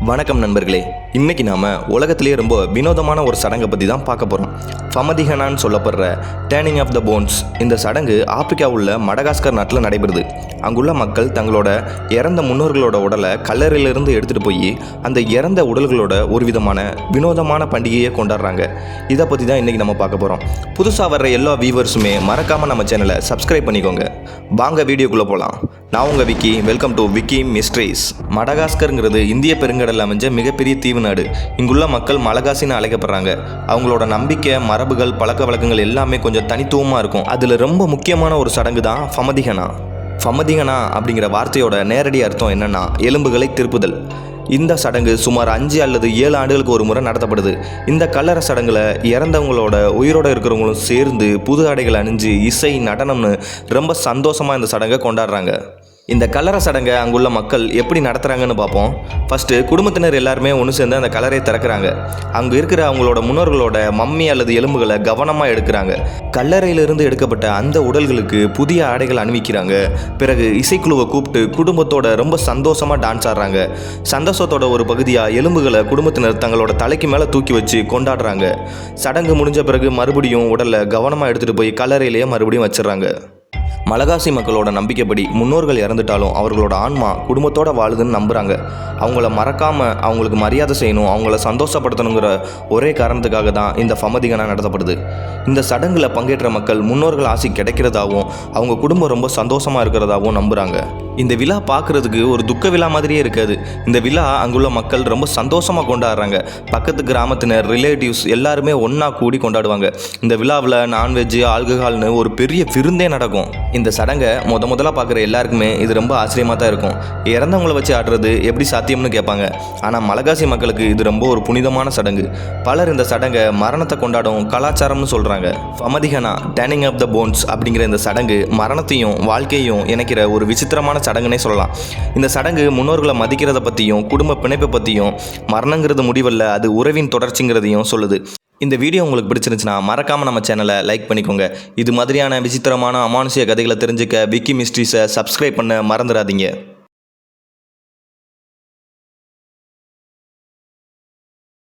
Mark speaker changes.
Speaker 1: வணக்கம் நண்பர்களே. இன்றைக்கி நாம் உலகத்திலேயே ரொம்ப வினோதமான ஒரு சடங்கை பற்றி தான் பார்க்க போகிறோம். ஃபமதிஹனான்னு சொல்லப்படுற டேர்னிங் ஆஃப் த போன்ஸ். இந்த சடங்கு ஆப்பிரிக்காவில் உள்ள மடகாஸ்கர் நாட்டில் நடைபெறுது. அங்குள்ள மக்கள் தங்களோட இறந்த முன்னோர்களோட உடலை கல்லறையிலிருந்து எடுத்துகிட்டு போய் அந்த இறந்த உடல்களோட ஒரு விதமான வினோதமான பண்டிகையை கொண்டாடுறாங்க. இதை பற்றி தான் இன்றைக்கி நம்ம பார்க்க போகிறோம். புதுசாக வர்ற எல்லா வியூவர்ஸுமே மறக்காமல் நம்ம சேனலை சப்ஸ்கிரைப் பண்ணிக்கோங்க. வாங்க வீடியோக்குள்ளே போகலாம். நான் உங்கள் Vicky. Welcome to Vicky mysteries. மடகாஸ்கருங்கிறது இந்திய பெருங்கடலில் அமைஞ்ச மிகப்பெரிய தீவு நாடு. இங்குள்ள மக்கள் மலகாசின்னு அழைக்கப்படுறாங்க. அவங்களோட நம்பிக்கை, மரபுகள், பழக்க வழக்கங்கள் எல்லாமே கொஞ்சம் தனித்துவமாக இருக்கும். அதில் ரொம்ப முக்கியமான ஒரு சடங்கு தான் ஃபமதிஹனா. ஃபமதிஹனா அப்படிங்கிற வார்த்தையோட நேரடி அர்த்தம் என்னென்னா எலும்புகளை திருப்புதல். இந்த சடங்கு சுமார் 5 அல்லது 7 ஆண்டுகளுக்கு ஒரு முறை நடத்தப்படுது. இந்த கல்லறை சடங்குல இறந்தவங்களோட உயிரோடு இருக்கிறவங்களும் சேர்ந்து புது ஆடைகள் அணிஞ்சு இசை, நடனம்னு ரொம்ப சந்தோஷமாக இந்த சடங்கை கொண்டாடுறாங்க. இந்த கல்லறை சடங்கை அங்குள்ள மக்கள் எப்படி நடத்துகிறாங்கன்னு பார்ப்போம். ஃபஸ்ட்டு குடும்பத்தினர் எல்லாருமே ஒன்று சேர்ந்து அந்த கல்லறையை திறக்கிறாங்க. அங்கே இருக்கிற அவங்களோட முன்னோர்களோட மம்மி அல்லது எலும்புகளை கவனமாக எடுக்கிறாங்க. கல்லறையிலிருந்து எடுக்கப்பட்ட அந்த உடல்களுக்கு புதிய ஆடைகள் அணிவிக்கிறாங்க. பிறகு இசைக்குழுவை கூப்பிட்டு குடும்பத்தோட ரொம்ப சந்தோஷமாக டான்ஸ் ஆடுறாங்க. சந்தோஷத்தோட ஒரு பகுதியாக எலும்புகளை குடும்பத்தினர் தங்களோட தலைக்கு மேலே தூக்கி வச்சு கொண்டாடுறாங்க. சடங்கு முடிஞ்ச பிறகு மறுபடியும் உடலை கவனமாக எடுத்துகிட்டு போய் கல்லறையிலேயே மறுபடியும் வச்சிடறாங்க. மலகாசி மக்களோட நம்பிக்கைப்படி முன்னோர்கள் இறந்துட்டாலும் அவர்களோட ஆன்மா குடும்பத்தோடு வாழுதுன்னு நம்புகிறாங்க. அவங்கள மறக்காமல் அவங்களுக்கு மரியாதை செய்யணும், அவங்கள சந்தோஷப்படுத்தணுங்கிற ஒரே காரணத்துக்காக தான் இந்த ஃபமதிஹனா நடத்தப்படுது. இந்த சடங்கில் பங்கேற்ற மக்கள் முன்னோர்கள் ஆசி கிடைக்கிறதாகவும் அவங்க குடும்பம் ரொம்ப சந்தோஷமாக இருக்கிறதாகவும் நம்புகிறாங்க. இந்த விழா பார்க்குறதுக்கு ஒரு துக்க விழா மாதிரியே இருக்காது. இந்த விழா அங்குள்ள மக்கள் ரொம்ப சந்தோஷமாக கொண்டாடுறாங்க. பக்கத்து கிராமத்தினர், ரிலேட்டிவ்ஸ் எல்லாருமே ஒன்றா கூடி கொண்டாடுவாங்க. இந்த விழாவில் நான்வெஜ்ஜு, ஆல்கஹால்னு ஒரு பெரிய விருந்தே நடக்கும். இந்த சடங்கை முதலாக பார்க்குற எல்லாருக்குமே இது ரொம்ப ஆச்சரியமாக தான் இருக்கும். இறந்தவங்களை வச்சு ஆடுறது எப்படி சாத்தியம்னு கேட்பாங்க. ஆனால் மலகாசி மக்களுக்கு இது ரொம்ப ஒரு புனிதமான சடங்கு. பலர் இந்த சடங்கை மரணத்தை கொண்டாடும் கலாச்சாரம்னு சொல்கிறாங்க. ஃபமதிஹனா டேர்னிங் ஆஃப் த போன்ஸ் அப்படிங்கிற இந்த சடங்கு மரணத்தையும் வாழ்க்கையும் இணைக்கிற ஒரு விசித்திரமான சடங்குனே சொல்லலாம். இந்த சடங்கு முன்னோர்களை மதிக்கிறத பற்றியும் குடும்ப பிணைப்பை பற்றியும், மரணங்கிறது முடிவல்ல, அது உறவின் தொடர்ச்சிங்கிறதையும் சொல்லுது. இந்த வீடியோ உங்களுக்கு பிடிச்சிருந்துச்சுன்னா மறக்காமல் நம்ம சேனலை லைக் பண்ணிக்கோங்க. இது மாதிரியான விசித்திரமான அமானுஷ்ய கதைகளை தெரிஞ்சுக்க விக்கி மிஸ்ட்ரீஸை சப்ஸ்கிரைப் பண்ண மறந்துடாதீங்க.